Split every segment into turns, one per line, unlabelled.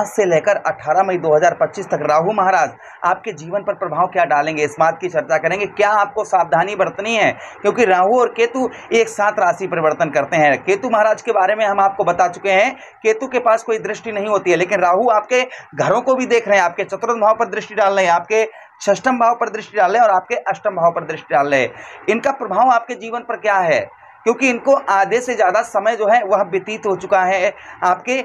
आज से लेकर 18 मई 2025 तक राहु महाराज आपके जीवन पर प्रभाव क्या डालेंगे, इस बात की चर्चा करेंगे। क्या आपको सावधानी बरतनी है, क्योंकि राहु और केतु एक साथ राशि परिवर्तन करते हैं। केतु महाराज के बारे में हम आपको बता चुके हैं, केतु के पास कोई दृष्टि नहीं होती है, लेकिन राहु आपके घरों को भी देख रहे हैं, आपके चतुर्थ भाव पर दृष्टि डाल रहे हैं, आपके षष्ठम भाव पर दृष्टि डाल रहे हैं और आपके अष्टम भाव पर दृष्टि डाल रहे हैं। इनका प्रभाव आपके जीवन पर क्या है, क्योंकि इनको आधे से ज़्यादा समय जो है वह व्यतीत हो चुका है आपके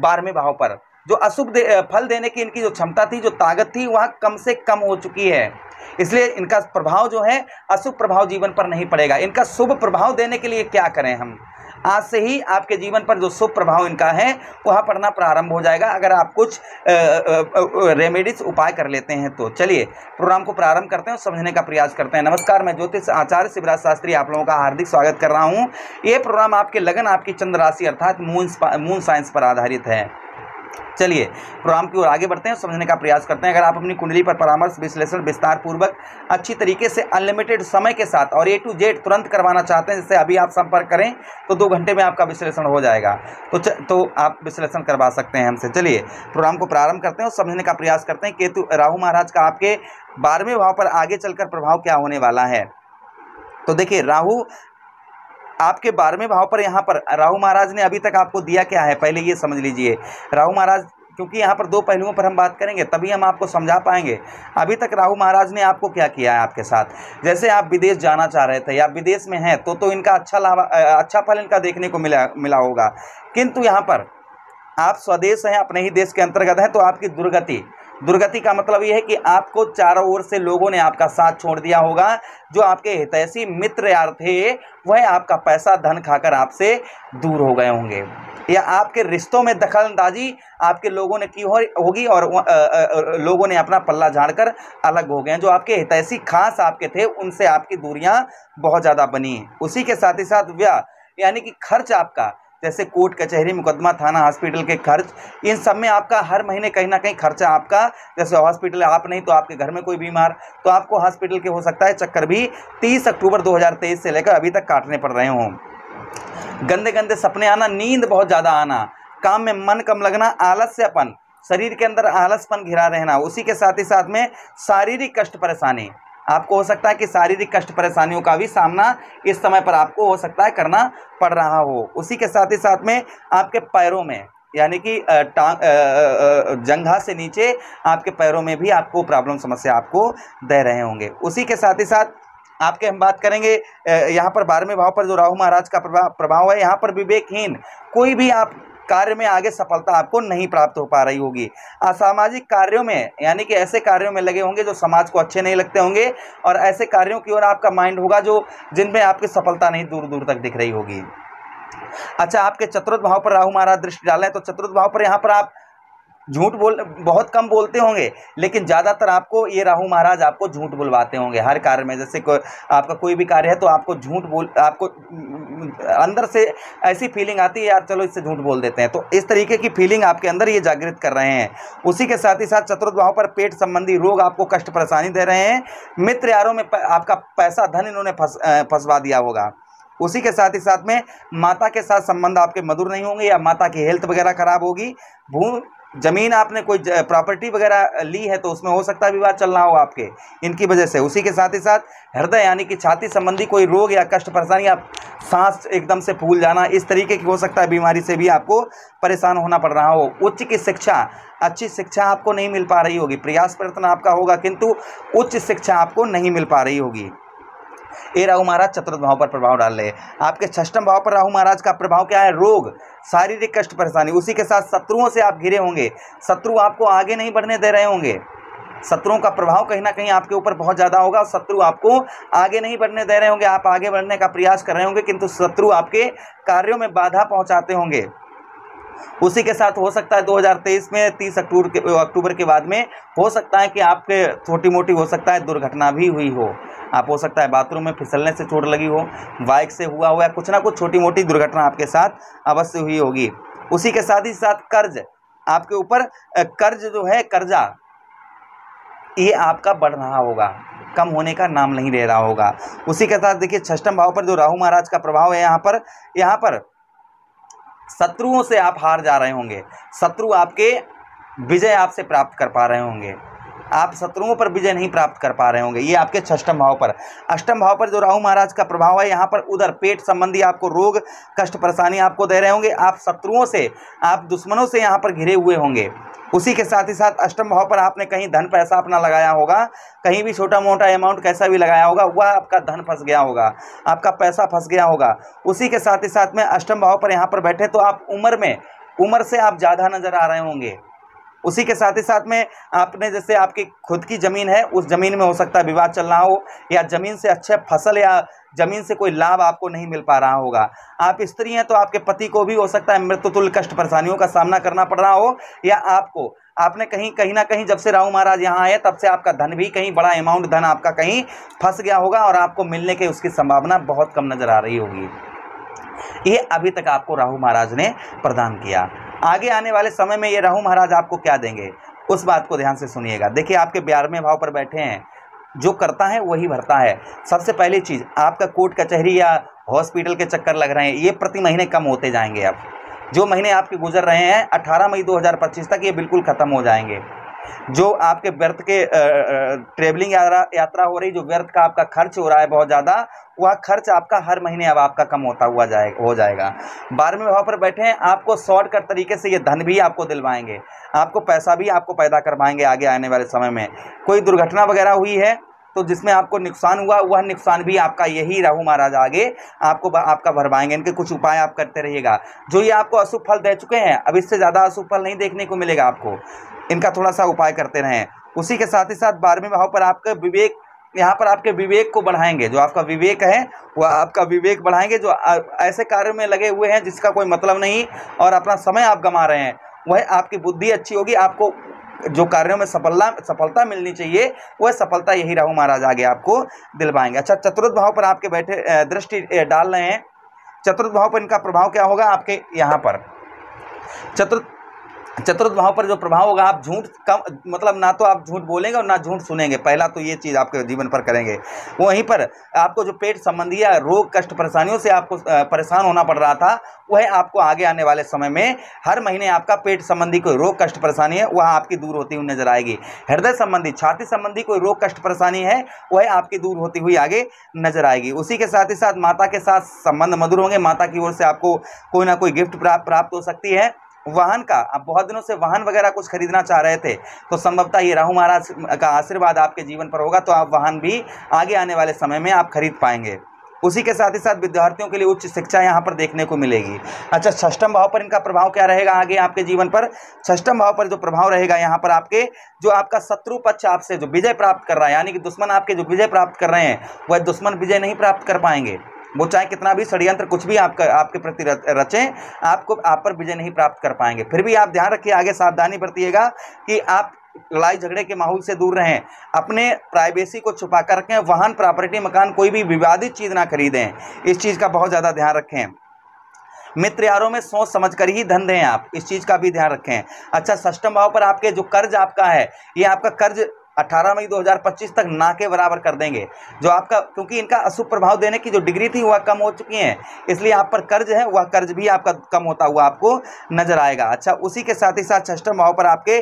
12वें भाव पर। जो अशुभ फल देने की इनकी जो क्षमता थी, जो ताकत थी, वह कम से कम हो चुकी है। इसलिए इनका प्रभाव जो है अशुभ प्रभाव जीवन पर नहीं पड़ेगा। इनका शुभ प्रभाव देने के लिए क्या करें हम, आज से ही आपके जीवन पर जो शुभ प्रभाव इनका है वह पड़ना प्रारंभ हो जाएगा, अगर आप कुछ रेमेडीज उपाय कर लेते हैं तो। चलिए प्रोग्राम को प्रारंभ करते हैं और समझने का प्रयास करते हैं। नमस्कार, मैं ज्योतिष आचार्य शिवराज शास्त्री आप लोगों का हार्दिक स्वागत कर रहा हूं। ये प्रोग्राम आपके लगन, आपकी चंद्र राशि अर्थात मून साइंस पर आधारित है। चलिए प्रोग्राम की ओर आगे बढ़ते हैं, समझने का प्रयास करते हैं। अगर आप अपनी कुंडली पर परामर्श विश्लेषण विस्तार पूर्वक अच्छी तरीके से अनलिमिटेड समय के साथ और A to Z तुरंत करवाना चाहते हैं, जिससे अभी आप संपर्क करें तो 2 घंटे में आपका विश्लेषण हो जाएगा, तो आप विश्लेषण करवा सकते हैं हमसे। चलिए प्रोग्राम को प्रारंभ करते हैं और समझने का प्रयास करते हैं केतु राहु महाराज का आपके 12वें भाव पर आगे चलकर प्रभाव क्या होने वाला है। तो देखिए राहु आपके 12वें भाव पर, यहाँ पर राहु महाराज ने अभी तक आपको दिया क्या है, पहले ये समझ लीजिए। राहु महाराज, क्योंकि यहाँ पर 2 पहलुओं पर हम बात करेंगे तभी हम आपको समझा पाएंगे। अभी तक राहु महाराज ने आपको क्या किया है आपके साथ, जैसे आप विदेश जाना चाह रहे थे या विदेश में हैं तो इनका अच्छा फल इनका देखने को मिला होगा। किंतु यहाँ पर आप स्वदेश हैं, अपने ही देश के अंतर्गत हैं, तो आपकी दुर्गति का मतलब यह है कि आपको चारों ओर से लोगों ने आपका साथ छोड़ दिया होगा। जो आपके हितैषी मित्र यार थे वह आपका पैसा धन खाकर आपसे दूर हो गए होंगे, या आपके रिश्तों में दखलंदाजी आपके लोगों ने की होगी और लोगों ने अपना पल्ला झाड़कर अलग हो गए। जो आपके हितैषी खास आपके थे उनसे आपकी दूरियां बहुत ज़्यादा बनी। उसी के साथ ही साथ व्यय, यानी कि खर्च आपका, जैसे कोर्ट कचहरी मुकदमा थाना हॉस्पिटल के खर्च, इन सब में आपका हर महीने कहीं ना कहीं खर्चा आपका, जैसे हॉस्पिटल आप नहीं तो आपके घर में कोई बीमार, तो आपको हॉस्पिटल के हो सकता है चक्कर भी 30 अक्टूबर 2023 से लेकर अभी तक काटने पड़ रहे हों। गंदे गंदे सपने आना, नींद बहुत ज़्यादा आना, काम में मन कम लगना, आलस्यपन, शरीर के अंदर आलसपन घिरा रहना, उसी के साथ ही साथ में शारीरिक कष्ट परेशानी, आपको हो सकता है कि शारीरिक कष्ट परेशानियों का भी सामना इस समय पर आपको हो सकता है करना पड़ रहा हो। उसी के साथ ही साथ में आपके पैरों में, यानी कि जंघा से नीचे आपके पैरों में भी आपको प्रॉब्लम समस्या आपको दे रहे होंगे। उसी के साथ ही साथ आपके हम बात करेंगे यहाँ पर 12वें भाव पर जो राहु महाराज का प्रभाव है, यहाँ पर विवेकहीन कोई भी आप कार्य में आगे सफलता आपको नहीं प्राप्त हो पा रही होगी। असामाजिक कार्यों में, यानी कि ऐसे कार्यों में लगे होंगे जो समाज को अच्छे नहीं लगते होंगे, और ऐसे कार्यों की ओर आपका माइंड होगा जिनमें आपकी सफलता नहीं दूर दूर तक दिख रही होगी। अच्छा, आपके चतुर्थ भाव पर राहु महाराज दृष्टि डालें तो चतुर्थ भाव पर यहाँ पर आप झूठ बहुत कम बोलते होंगे, लेकिन ज़्यादातर आपको ये राहु महाराज आपको झूठ बुलवाते होंगे हर कार्य में। जैसे आपका कोई भी कार्य है तो आपको आपको अंदर से ऐसी फीलिंग आती है, यार चलो इससे झूठ बोल देते हैं, तो इस तरीके की फीलिंग आपके अंदर ये जागृत कर रहे हैं। उसी के साथ ही साथ चतुर्थ भाव पर पेट संबंधी रोग आपको कष्ट परेशानी दे रहे हैं। मित्र यारों में आपका पैसा धन इन्होंने फंसवा दिया होगा। उसी के साथ ही साथ में माता के साथ संबंध आपके मधुर नहीं होंगे, या माता की हेल्थ वगैरह खराब होगी। जमीन आपने कोई प्रॉपर्टी वगैरह ली है तो उसमें हो सकता है विवाद चल रहा हो आपके, इनकी वजह से। उसी के साथ ही साथ हृदय, यानी कि छाती संबंधी कोई रोग या कष्ट परेशानी, आप सांस एकदम से फूल जाना, इस तरीके की हो सकता है बीमारी से भी आपको परेशान होना पड़ रहा हो। उच्च की शिक्षा, अच्छी शिक्षा आपको नहीं मिल पा रही होगी, प्रयास प्रयत्न आपका होगा किंतु उच्च शिक्षा आपको नहीं मिल पा रही होगी। ये राहु महाराज चतुर्थ भाव पर प्रभाव डाल रहे हैं। आपके षष्ठम भाव पर राहु महाराज का प्रभाव क्या है, रोग, शारीरिक कष्ट परेशानी। उसी के साथ शत्रुओं से आप घिरे होंगे, शत्रु आपको आगे नहीं बढ़ने दे रहे होंगे, शत्रुओं का प्रभाव कहीं ना कहीं आपके ऊपर बहुत ज़्यादा होगा, शत्रु आपको आगे नहीं बढ़ने दे रहे होंगे। आप आगे बढ़ने का प्रयास कर रहे होंगे किंतु शत्रु आपके कार्यों में बाधा पहुंचाते होंगे। उसी के साथ हो सकता है 2023 में 30 अक्टूबर के बाद में हो सकता है कि आपके छोटी मोटी हो सकता है दुर्घटना भी हुई हो। आप हो सकता है बाथरूम में फिसलने से चोट लगी हो, बाइक से हुआ हो, या कुछ ना कुछ छोटी मोटी दुर्घटना आपके साथ अवश्य हुई होगी। उसी के साथ ही साथ कर्ज, आपके ऊपर कर्ज जो है, कर्जा, ये आपका बढ़ रहा होगा, कम होने का नाम नहीं ले रहा होगा। उसी के साथ देखिए षष्ठम भाव पर जो राहु महाराज का प्रभाव है, यहाँ पर शत्रुओं से आप हार जा रहे होंगे। शत्रु आपके विजय आपसे प्राप्त कर पा रहे होंगे, आप शत्रुओं पर विजय नहीं प्राप्त कर पा रहे होंगे। ये आपके षष्ठम भाव पर। अष्टम भाव पर जो राहु महाराज का प्रभाव है, यहाँ पर उधर पेट संबंधी आपको रोग कष्ट परेशानी आपको दे रहे होंगे। आप शत्रुओं से, आप दुश्मनों से यहाँ पर घिरे हुए होंगे। उसी के साथ ही साथ अष्टम भाव पर आपने कहीं धन पैसा अपना लगाया होगा, कहीं भी छोटा मोटा अमाउंट कैसा भी लगाया होगा, वह आपका धन फंस गया होगा, आपका पैसा फंस गया होगा। उसी के साथ ही साथ में अष्टम भाव पर यहाँ पर बैठे तो आप उम्र से आप ज़्यादा नजर आ रहे होंगे। उसी के साथ ही साथ में आपने, जैसे आपकी खुद की ज़मीन है, उस ज़मीन में हो सकता है विवाद चल रहा हो, या ज़मीन से अच्छे फसल या ज़मीन से कोई लाभ आपको नहीं मिल पा रहा होगा। आप स्त्री हैं तो आपके पति को भी हो सकता है मृत्युतुल्य कष्ट परेशानियों का सामना करना पड़ रहा हो, या आपने कहीं ना कहीं जब से राहु महाराज यहाँ आए तब से आपका धन भी कहीं बड़ा अमाउंट धन आपका कहीं फंस गया होगा और आपको मिलने की उसकी संभावना बहुत कम नज़र आ रही होगी। ये अभी तक आपको राहु महाराज ने प्रदान किया। आगे आने वाले समय में ये राहु महाराज आपको क्या देंगे, उस बात को ध्यान से सुनिएगा। देखिए, आपके 12वें भाव पर बैठे हैं, जो करता है वही भरता है। सबसे पहली चीज़, आपका कोर्ट कचहरी या हॉस्पिटल के चक्कर लग रहे हैं, ये प्रति महीने कम होते जाएंगे। अब जो महीने आपके गुजर रहे हैं 18 मई 2025 तक, ये बिल्कुल ख़त्म हो जाएंगे। जो आपके व्यर्थ के ट्रेवलिंग यात्रा हो रही, जो व्यर्थ का आपका खर्च हो रहा है बहुत ज़्यादा, वह खर्च आपका हर महीने अब आपका कम होता हुआ हो जाएगा। 12वें भाव पर बैठे हैं, आपको शॉर्टकट तरीके से ये धन भी आपको दिलवाएंगे, आपको पैसा भी आपको पैदा करवाएंगे। आगे आने वाले समय में कोई दुर्घटना वगैरह हुई है तो जिसमें आपको नुकसान हुआ, वह नुकसान भी आपका यही राहु महाराज आगे आपका भरवाएंगे। इनके कुछ उपाय आप करते रहिएगा। जो ये आपको अशुभ फल दे चुके हैं, अब इससे ज़्यादा अशुभ फल नहीं देखने को मिलेगा आपको, इनका थोड़ा सा उपाय करते रहें। उसी के साथ ही साथ 12वें भाव पर आपका विवेक, यहाँ पर आपके विवेक को बढ़ाएंगे। जो आपका विवेक है वह आपका विवेक बढ़ाएंगे। जो ऐसे कार्य में लगे हुए हैं जिसका कोई मतलब नहीं और अपना समय आप गंवा रहे हैं, वह आपकी बुद्धि अच्छी होगी। आपको जो कार्यों में सफलता मिलनी चाहिए, वह सफलता यही राहु महाराज आगे आपको दिलवाएंगे। अच्छा, चतुर्थ भाव पर आपके बैठे दृष्टि डाल रहे हैं। चतुर्थ भाव पर इनका प्रभाव क्या होगा आपके यहाँ पर, चतुर्थ भाव पर जो प्रभाव होगा, आप झूठ कम, मतलब ना तो आप झूठ बोलेंगे और ना झूठ सुनेंगे। पहला तो ये चीज़ आपके जीवन पर करेंगे। वहीं पर आपको जो पेट संबंधी या रोग कष्ट परेशानियों से आपको परेशान होना पड़ रहा था, वह आपको आगे आने वाले समय में हर महीने आपका पेट संबंधी कोई रोग कष्ट परेशानी है, वह आपकी दूर होती हुई नजर आएगी। हृदय संबंधी, छाती संबंधी कोई रोग कष्ट परेशानी है, वह आपकी दूर होती हुई आगे नजर आएगी। उसी के साथ ही साथ माता के साथ संबंध मधुर होंगे। माता की ओर से आपको कोई ना कोई गिफ्ट प्राप्त हो सकती है। वाहन का, आप बहुत दिनों से वाहन वगैरह कुछ खरीदना चाह रहे थे, तो संभवतः ये राहु महाराज का आशीर्वाद आपके जीवन पर होगा, तो आप वाहन भी आगे आने वाले समय में आप खरीद पाएंगे। उसी के साथ ही साथ विद्यार्थियों के लिए उच्च शिक्षा यहाँ पर देखने को मिलेगी। अच्छा, षष्ठम भाव पर इनका प्रभाव क्या रहेगा आगे आपके जीवन पर? षष्ठम भाव पर जो प्रभाव रहेगा यहाँ पर आपके, जो आपका शत्रु पक्ष आपसे जो विजय प्राप्त कर रहा है, यानी कि दुश्मन आपके जो विजय प्राप्त कर रहे हैं, वह दुश्मन विजय नहीं प्राप्त कर पाएंगे। वो चाहे कितना भी षड्यंत्र कुछ भी आपके प्रति रचें, आप पर विजय नहीं प्राप्त कर पाएंगे। फिर भी आप ध्यान रखिए, आगे सावधानी बरतिएगा कि आप लड़ाई झगड़े के माहौल से दूर रहें, अपने प्राइवेसी को छुपा कर रखें, वाहन प्रॉपर्टी मकान कोई भी विवादित चीज़ ना खरीदें, इस चीज़ का बहुत ज़्यादा ध्यान रखें। मित्र यारों में सोच समझ कर ही धन दें आप, इस चीज़ का भी ध्यान रखें। अच्छा, षष्ठम भाव पर आपके जो कर्ज आपका है, ये आपका कर्ज 18 मई 2025 तक ना के बराबर कर देंगे। जो आपका, क्योंकि इनका अशुभ प्रभाव देने की जो डिग्री थी वह कम हो चुकी है, इसलिए आप पर कर्ज है, वह कर्ज भी आपका कम होता हुआ आपको नजर आएगा। अच्छा, उसी के साथ ही साथ षष्ठम भाव पर आपके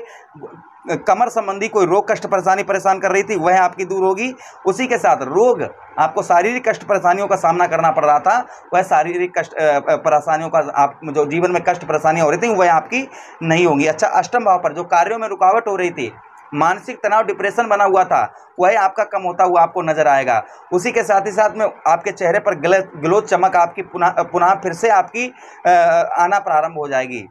कमर संबंधी कोई रोग कष्ट परेशानी परेशान कर रही थी, वह आपकी दूर होगी। उसी के साथ रोग, आपको शारीरिक कष्ट परेशानियों का सामना करना पड़ रहा था, वह शारीरिक कष्ट परेशानियों का आप जो जीवन में कष्ट परेशानियाँ हो रही थी, वह आपकी नहीं होंगी। अच्छा, अष्टम भाव पर जो कार्यों में रुकावट हो रही थी, मानसिक तनाव, डिप्रेशन बना हुआ था, वह आपका कम होता हुआ आपको नजर आएगा। उसी के साथ ही साथ में आपके चेहरे पर ग्लो चमक आपकी पुनः फिर से आपकी आना प्रारंभ हो जाएगी।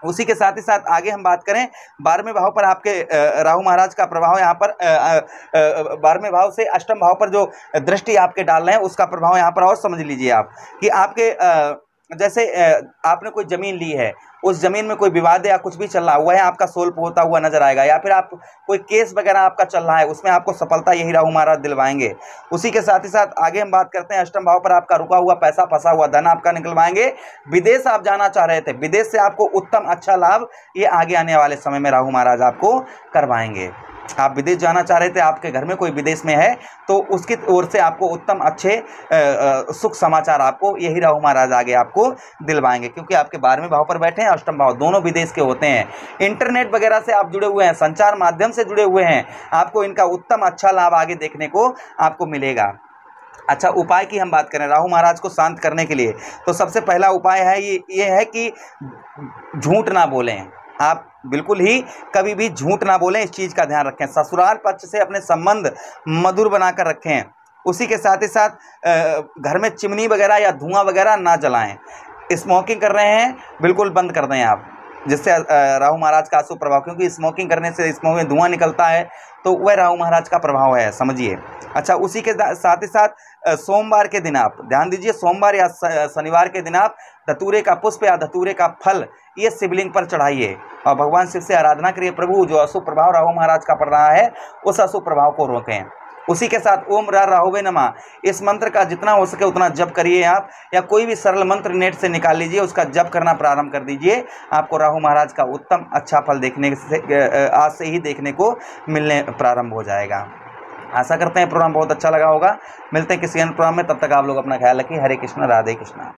उसी के साथ ही साथ आगे हम बात करें, 12वें भाव पर आपके राहु महाराज का प्रभाव यहाँ पर 12वें भाव से अष्टम भाव पर जो दृष्टि आपके डाल रहे हैं, उसका प्रभाव यहाँ पर और समझ लीजिए आप कि आपके जैसे आपने कोई ज़मीन ली है, उस ज़मीन में कोई विवाद या कुछ भी चल रहा है, वह आपका सोल्व होता हुआ नजर आएगा। या फिर आप कोई केस वगैरह आपका चल रहा है, उसमें आपको सफलता यही राहु महाराज दिलवाएंगे। उसी के साथ ही साथ आगे हम बात करते हैं, अष्टम भाव पर आपका रुका हुआ पैसा, फंसा हुआ धन आपका निकलवाएंगे। विदेश आप जाना चाह रहे थे, विदेश से आपको उत्तम अच्छा लाभ ये आगे आने वाले समय में राहु महाराज आपको करवाएंगे। आप विदेश जाना चाह रहे थे, आपके घर में कोई विदेश में है, तो उसकी ओर से आपको उत्तम अच्छे सुख समाचार आपको यही राहु महाराज आगे आपको दिलवाएंगे, क्योंकि आपके 12वें भाव पर बैठे हैं। अष्टम भाव दोनों विदेश के होते हैं। इंटरनेट वगैरह से आप जुड़े हुए हैं, संचार माध्यम से जुड़े हुए हैं, आपको इनका उत्तम अच्छा लाभ आगे देखने को आपको मिलेगा। अच्छा, उपाय की हम बात करें राहु महाराज को शांत करने के लिए, तो सबसे पहला उपाय है ये है कि झूठ ना बोलें। आप बिल्कुल ही कभी भी झूठ ना बोलें, इस चीज़ का ध्यान रखें। ससुराल पक्ष से अपने संबंध मधुर बनाकर रखें। उसी के साथ ही साथ घर में चिमनी वगैरह या धुआं वगैरह ना जलाएं। स्मोकिंग कर रहे हैं, बिल्कुल बंद कर दें आप, जिससे राहु महाराज का अशुभ प्रभाव, क्योंकि स्मोकिंग करने से स्मोक में धुआं निकलता है, तो वह राहु महाराज का प्रभाव है, समझिए। अच्छा, उसी के साथ ही साथ सोमवार के दिन आप ध्यान दीजिए, सोमवार या शनिवार के दिन आप धतूरे का पुष्प या धतूरे का फल ये शिवलिंग पर चढ़ाइए और भगवान शिव से आराधना करिए। प्रभु, जो अशुभ प्रभाव राहु महाराज का पड़ रहा है उस अशुभ प्रभाव को रोकें। उसी के साथ ओम रा राहुवे नमः, इस मंत्र का जितना हो सके उतना जप करिए आप, या कोई भी सरल मंत्र नेट से निकाल लीजिए, उसका जप करना प्रारंभ कर दीजिए। आपको राहु महाराज का उत्तम अच्छा फल देखने से आज से ही देखने को मिलने प्रारंभ हो जाएगा। आशा करते हैं प्रोग्राम बहुत अच्छा लगा होगा। मिलते हैं किसी अन्य प्रोग्राम में, तब तक आप लोग अपना ख्याल रखिए। हरे कृष्ण, राधे कृष्णा।